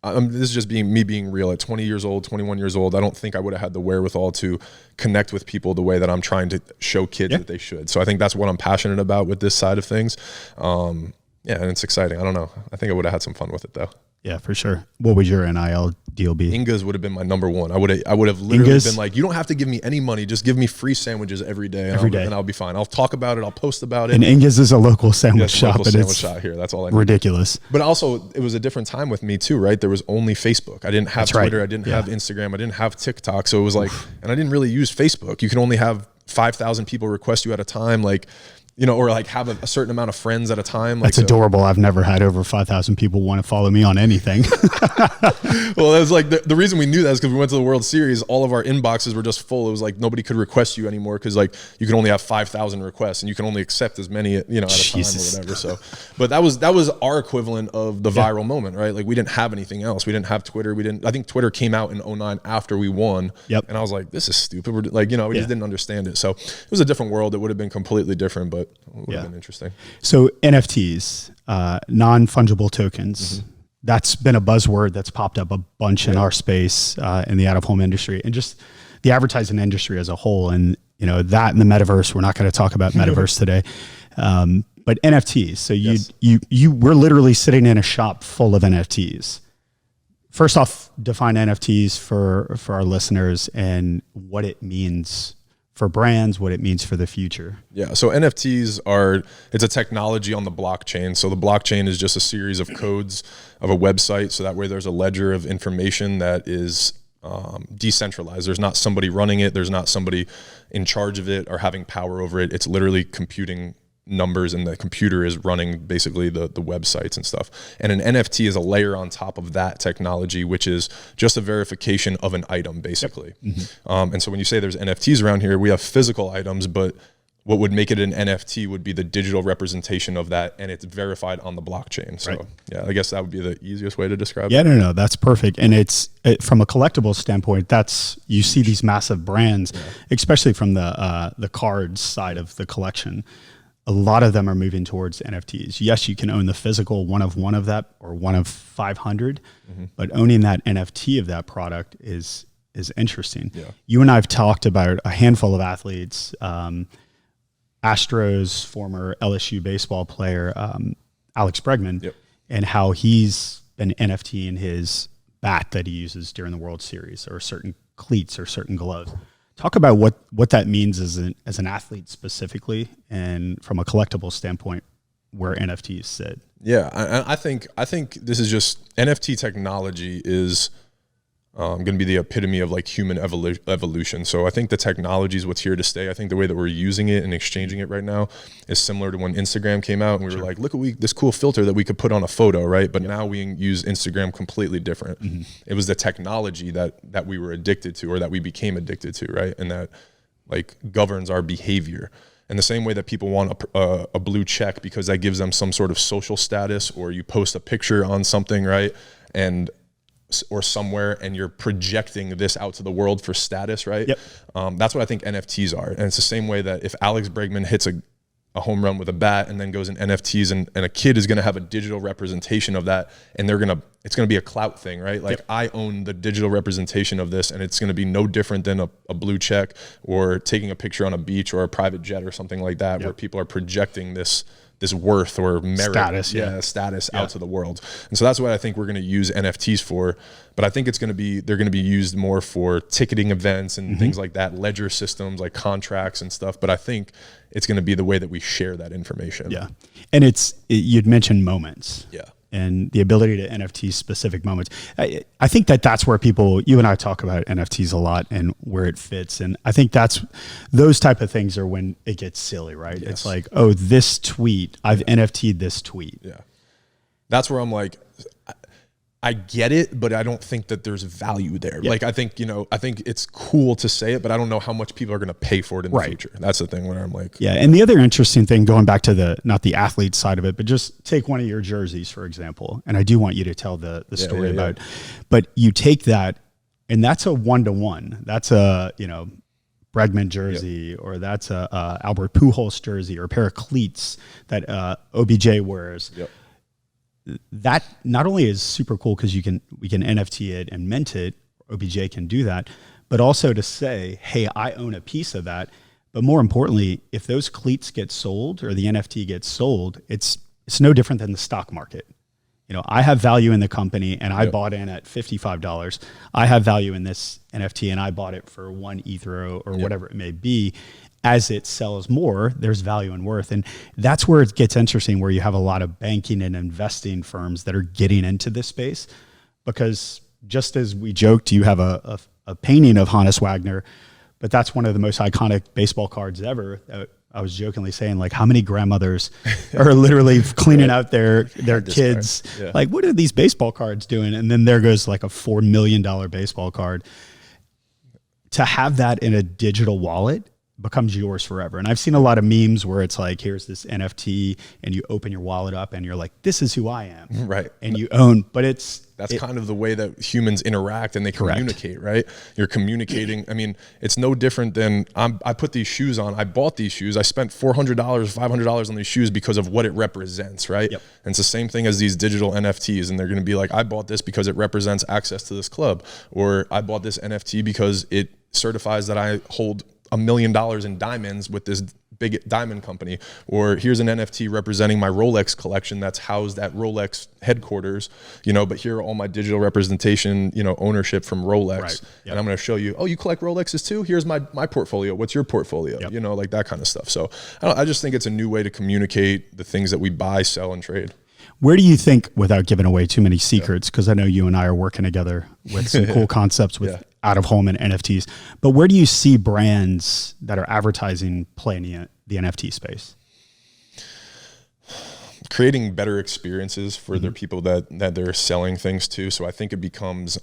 this is just me being real. At 20 years old, 21 years old, I don't think I would have had the wherewithal to connect with people the way that I'm trying to show kids that they should. So I think that's what I'm passionate about with this side of things. And it's exciting. I don't know. I think I would have had some fun with it though. Yeah, for sure. What would your NIL deal be? Inga's would have been my number one. I would have literally been like, you don't have to give me any money. Just give me free sandwiches every day. And I'll be fine. I'll talk about it. I'll post about it. And Inga's is a local sandwich shop. Local sandwich shop here. That's all I need. Ridiculous. But also, it was a different time with me too, right? There was only Facebook. I didn't have Twitter. I didn't have Instagram. I didn't have TikTok. So it was like, and I didn't really use Facebook. You can only have 5,000 people request you at a time. Like, or like have a certain amount of friends at a time. That's adorable. I've never had over 5,000 people want to follow me on anything. Well, it was like the reason we knew that is because we went to the World Series. All of our inboxes were just full. It was like nobody could request you anymore because like you can only have 5,000 requests and you can only accept as many at a time or whatever. So, but that was our equivalent of the viral moment, right? Like we didn't have anything else. We didn't have Twitter. I think Twitter came out in 2009 after we won. Yep. And I was like, this is stupid. We're like, we just didn't understand it. So it was a different world. It would have been completely different, but it would have been interesting. So NFTs, non-fungible tokens, that's been a buzzword that's popped up a bunch in our space, in the out-of-home industry and just the advertising industry as a whole. And, that in the metaverse, we're not going to talk about metaverse today. But NFTs, so we're literally sitting in a shop full of NFTs. First off, define NFTs for our listeners and what it means for brands, what it means for the future. Yeah, so NFTs it's a technology on the blockchain. So the blockchain is just a series of codes of a website. So that way there's a ledger of information that is decentralized. There's not somebody running it. There's not somebody in charge of it or having power over it. It's literally computing numbers and the computer is running basically the websites and stuff. And an NFT is a layer on top of that technology, which is just a verification of an item basically. And so when you say there's NFTs around here, we have physical items, but what would make it an NFT would be the digital representation of that, and it's verified on the blockchain. So I guess that would be the easiest way to describe it. Yeah, no, that's perfect. And from a collectible standpoint, you see these massive brands, especially from the cards side of the collection. A lot of them are moving towards NFTs. Yes, you can own the physical one of that or one of 500, but owning that NFT of that product is interesting. Yeah. You and I have talked about a handful of athletes, Astros former LSU baseball player, Alex Bregman, and how he's been NFTing his bat that he uses during the World Series or certain cleats or certain gloves. Talk about what that means as an athlete specifically, and from a collectible standpoint, where NFTs sit. Yeah, I think this is just NFT technology is going to be the epitome of like human evolution. So I think the technology is what's here to stay. I think the way that we're using it and exchanging it right now is similar to when Instagram came out and we were like, look at this cool filter that we could put on a photo, right? But now we use Instagram completely different. It was the technology that we were addicted to, or that we became addicted to, right? And that like governs our behavior. In the same way that people want a blue check because that gives them some sort of social status, or you post a picture on something, right? Or somewhere, and you're projecting this out to the world for status, right? Yep. That's what I think NFTs are. And it's the same way that if Alex Bregman hits a home run with a bat and then goes in NFTs, and a kid is going to have a digital representation of that, and it's going to be a clout thing, right? Like I own the digital representation of this, and it's going to be no different than a blue check or taking a picture on a beach or a private jet or something like that, where people are projecting this this worth or merit status out to the world. And so that's what I think we're going to use NFTs for. But I think they're going to be used more for ticketing events and things like that, ledger systems like contracts and stuff. But I think it's going to be the way that we share that information. Yeah. And you'd mentioned moments. Yeah. And the ability to NFT specific moments. I think that's where you and I talk about NFTs a lot and where it fits. And I think those type of things are when it gets silly, right? Yes. It's like, oh, this tweet, I've NFT'd this tweet. Yeah. That's where I'm like, I get it, but I don't think that there's value there. Like, I think it's cool to say it, but I don't know how much people are going to pay for it in the future. That's the thing where I'm like, yeah. And the other interesting thing, going back to not the athlete side of it, but just take one of your jerseys, for example. And I do want you to tell the story about, but you take that and that's a 1-to-1. That's a, Bregman jersey, or that's a Albert Pujols jersey, or a pair of cleats that OBJ wears. Yep. That not only is super cool because we can NFT it and mint it, OBJ can do that, but also to say, hey, I own a piece of that. But more importantly, if those cleats get sold or the NFT gets sold, it's no different than the stock market. I have value in the company and I bought in at $55. I have value in this NFT and I bought it for 1 Ether or whatever it may be. As it sells more, there's value and worth. And that's where it gets interesting, where you have a lot of banking and investing firms that are getting into this space. Because just as we joked, you have a painting of Hannes Wagner, but that's one of the most iconic baseball cards ever. I was jokingly saying, like, how many grandmothers are literally cleaning out their kids? Yeah. Like, what are these baseball cards doing? And then there goes like a $4 million baseball card. To have that in a digital wallet becomes yours forever. And I've seen a lot of memes where it's like, here's this NFT and you open your wallet up and you're like, this is who I am. Right. And you own, but that's kind of the way that humans interact and they communicate, right? You're communicating. I mean, it's no different than I put these shoes on. I bought these shoes. I spent $400, $500 on these shoes because of what it represents, right? Yep. And it's the same thing as these digital NFTs. And they're going to be like, I bought this because it represents access to this club. Or I bought this NFT because it certifies that I hold $1 million in diamonds with this big diamond company. Or here's an NFT representing my Rolex collection that's housed at Rolex headquarters, but here are all my digital representation, ownership from Rolex. Right. Yep. And I'm going to show you, oh, you collect Rolexes too? Here's my portfolio. What's your portfolio? Yep. Like that kind of stuff. So I just think it's a new way to communicate the things that we buy, sell, and trade. Where do you think, without giving away too many secrets, because I know you and I are working together with some cool concepts with out-of-home and NFTs, but where do you see brands that are advertising playing the NFT space? Creating better experiences for their people that they're selling things to. So I think it becomes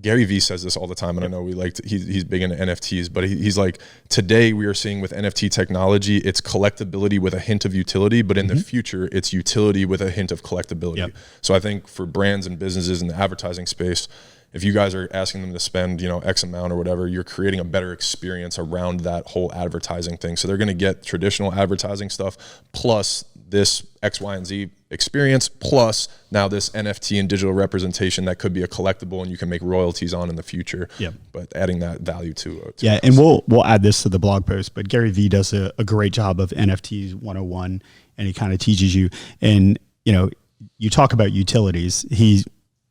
Gary Vee says this all the time, and I know he's big into NFTs, but he's like, today we are seeing with NFT technology, it's collectability with a hint of utility, but in the future, it's utility with a hint of collectability. Yep. So I think for brands and businesses in the advertising space, if you guys are asking them to spend, X amount or whatever, you're creating a better experience around that whole advertising thing. So they're going to get traditional advertising stuff plus this X, Y, and Z experience, plus now this NFT and digital representation that could be a collectible and you can make royalties on in the future. Yeah. But adding that value to yeah, and we'll add this to the blog post, but Gary Vee does a great job of NFTs 101, and he kind of teaches you. And, you talk about utilities.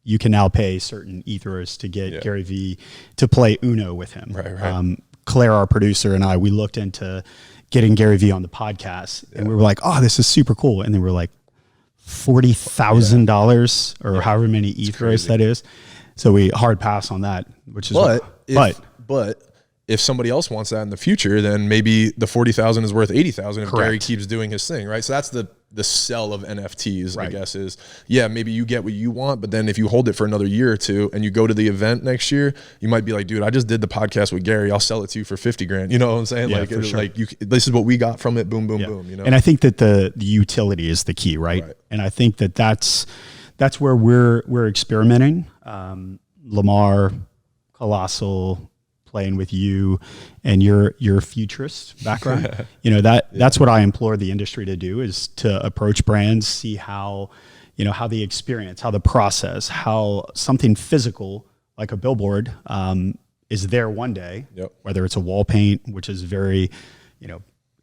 You can now pay certain ethers to get Gary Vee to play Uno with him. Right. Claire, our producer, and I, we looked into getting Gary Vee on the podcast, and we were like, oh, this is super cool. And then we're like, $40,000 or however many ethers that is. So we hard pass on that, which is but if somebody else wants that in the future, then maybe the 40,000 is worth 80,000 if Gary keeps doing his thing, right? So that's the sell of NFTs, I guess, is maybe you get what you want, but then if you hold it for another year or two and you go to the event next year, you might be like, dude, I just did the podcast with Gary. I'll sell it to you for 50 grand. You know what I'm saying? Yeah, this is what we got from it. Boom, boom, boom. And I think that the utility is the key, right? And I think that's where we're experimenting. Lamar, Colossal, playing with you and your futurist background. That's what I implore the industry to do, is to approach brands, see how the experience, how the process, how something physical like a billboard is there one day, whether it's a wall paint, which is very,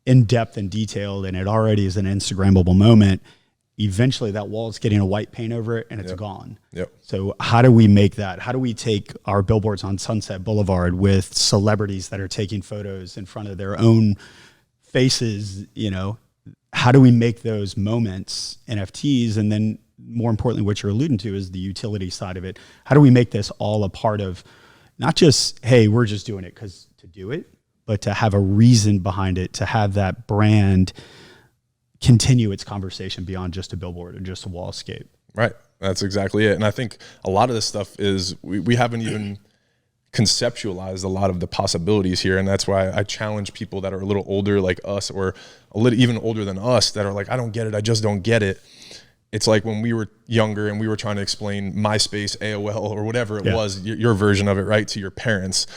in depth and detailed, and it already is an Instagrammable moment, eventually that wall is getting a white paint over it and it's gone. Yep. So how do we make that? How do we take our billboards on Sunset Boulevard with celebrities that are taking photos in front of their own faces? You know, how do we make those moments NFTs? And then more importantly, what you're alluding to is the utility side of it. How do we make this all a part of not just, hey, we're just doing it because to do it, but to have a reason behind it, to have that brand continue its conversation beyond just a billboard or just a wallscape. Right. That's exactly it. And I think a lot of this stuff is we haven't even conceptualized a lot of the possibilities here. And that's why I challenge people that are a little older like us, or a little even older than us, that are like, I don't get it. I just don't get it. It's like when we were younger and we were trying to explain MySpace, AOL, or whatever it was, your version of it, right, to your parents.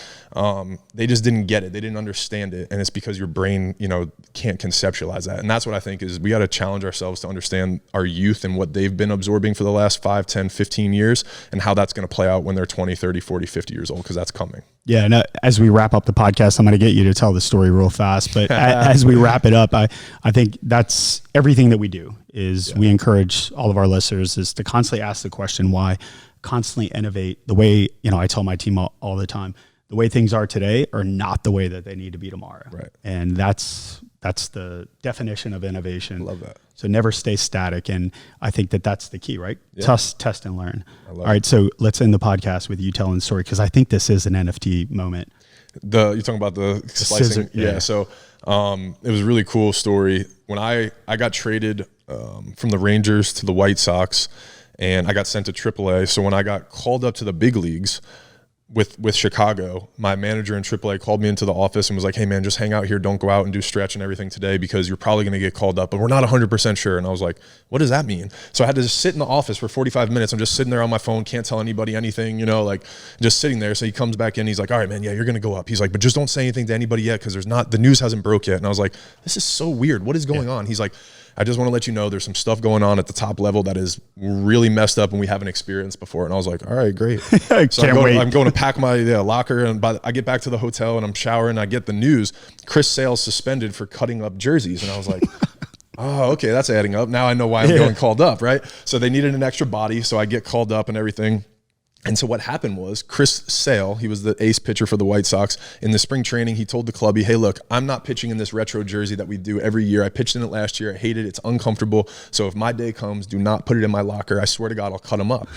They just didn't get it. They didn't understand it. And it's because your brain, you know, can't conceptualize that. And that's what I think is we got to challenge ourselves to understand our youth and what they've been absorbing for the last 5, 10, 15 years and how that's going to play out when they're 20, 30, 40, 50 years old, because that's coming. Yeah. And as we wrap up the podcast, I'm going to get you to tell the story real fast. But as we wrap it up, I think that's everything that we do is we encourage all of our listeners is to constantly ask the question why, constantly innovate. The way, you know, I tell my team all the time, the way things are today are not the way that they need to be tomorrow. Right. And that's the definition of innovation. Love that. So never stay static. And I think that that's the key, right? Yeah. Test and learn. All right. So let's end the podcast with you telling the story, because I think this is an NFT moment. You're talking about the slicing? Scissor, yeah. So it was a really cool story. When I got traded from the Rangers to the White Sox, and I got sent to AAA. So when I got called up to the big leagues with Chicago, my manager in AAA called me into the office and was like, hey man, just hang out here. Don't go out and do stretch and everything today because you're probably going to get called up, but we're not 100% sure. And I was like, what does that mean? So I had to just sit in the office for 45 minutes. I'm just sitting there on my phone. Can't tell anybody anything, you know, like just sitting there. So he comes back in. He's like, all right, man, yeah, you're going to go up. He's like, but just don't say anything to anybody yet, because the news hasn't broke yet. And I was like, this is so weird. What is going on? He's like, I just want to let you know there's some stuff going on at the top level that is really messed up and we haven't experienced before. And I was like, all right, great. So I'm going to pack my locker, and I get back to the hotel and I'm showering. And I get the news, Chris Sale's suspended for cutting up jerseys. And I was like, oh, okay, that's adding up. Now I know why I'm going called up, right? So they needed an extra body. So I get called up and everything. And so what happened was Chris Sale, he was the ace pitcher for the White Sox. In the spring training, he told the clubby, hey, look, I'm not pitching in this retro jersey that we do every year. I pitched in it last year. I hate it. It's uncomfortable. So if my day comes, do not put it in my locker. I swear to God, I'll cut them up.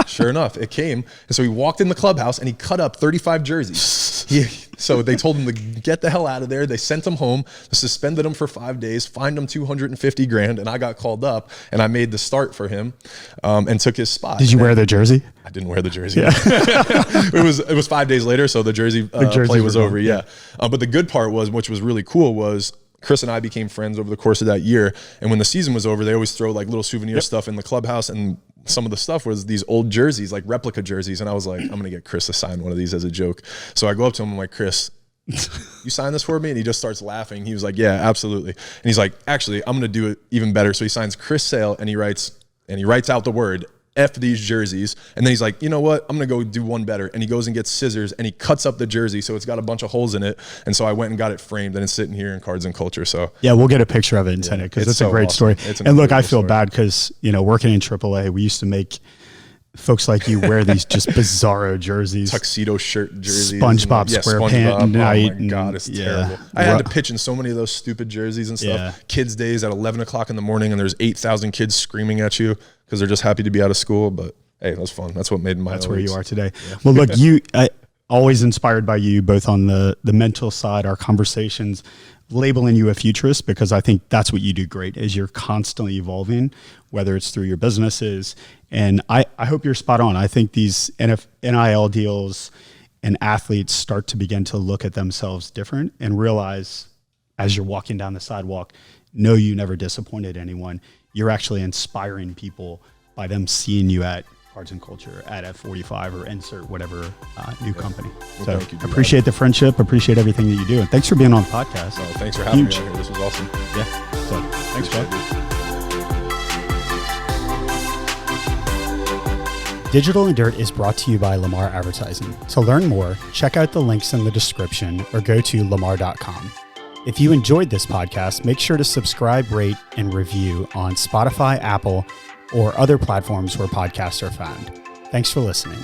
Sure enough, it came. And so he walked in the clubhouse and he cut up 35 jerseys. So they told him to get the hell out of there. They sent him home, suspended him for 5 days, fined him $250,000, and I got called up and I made the start for him and took his spot. Did you wear the jersey? I didn't wear the jersey. Yeah. It was 5 days later, so the jersey play was over. Yeah. But the good part was, which was really cool, was Chris and I became friends over the course of that year. And when the season was over, they always throw like little souvenir stuff in the clubhouse, and some of the stuff was these old jerseys, like replica jerseys. And I was like, I'm going to get Chris to sign one of these as a joke. So I go up to him, I'm like, Chris, you sign this for me? And he just starts laughing. He was like, yeah, absolutely. And he's like, actually, I'm going to do it even better. So he signs Chris Sale, and he writes out the word F these jerseys. And then he's like, you know what? I'm going to go do one better. And he goes and gets scissors and he cuts up the jersey. So it's got a bunch of holes in it. And so I went and got it framed, and it's sitting here in Cards and Culture. So yeah, we'll get a picture of it and send it, because it's a great story. And look, I feel bad because, you know, working in AAA, we used to make folks like you wear these just bizarro jerseys, tuxedo shirt jerseys, SpongeBob SquarePants night. Oh my God, it's terrible. I had to pitch in so many of those stupid jerseys and stuff. Yeah. Kids days at 11 o'clock in the morning, and there's 8,000 kids screaming at you because they're just happy to be out of school. But hey, that was fun. That's what made my. That's where you are today. Yeah. Well, look, always inspired by you, both on the mental side, our conversations, labeling you a futurist, because I think that's what you do great, is you're constantly evolving, whether it's through your businesses. And I hope you're spot on. I think these NIL deals and athletes start to begin to look at themselves different and realize, as you're walking down the sidewalk, no, you never disappointed anyone. You're actually inspiring people by them seeing you at Cards and Culture, at F45, or insert whatever new company. Well, so appreciate the friendship, appreciate everything that you do. And thanks for being on the podcast. Oh, thanks for having me here. This was awesome. Yeah. So thanks, Chad. Digital and Dirt is brought to you by Lamar Advertising. To learn more, check out the links in the description or go to lamar.com. If you enjoyed this podcast, make sure to subscribe, rate, and review on Spotify, Apple, or other platforms where podcasts are found. Thanks for listening.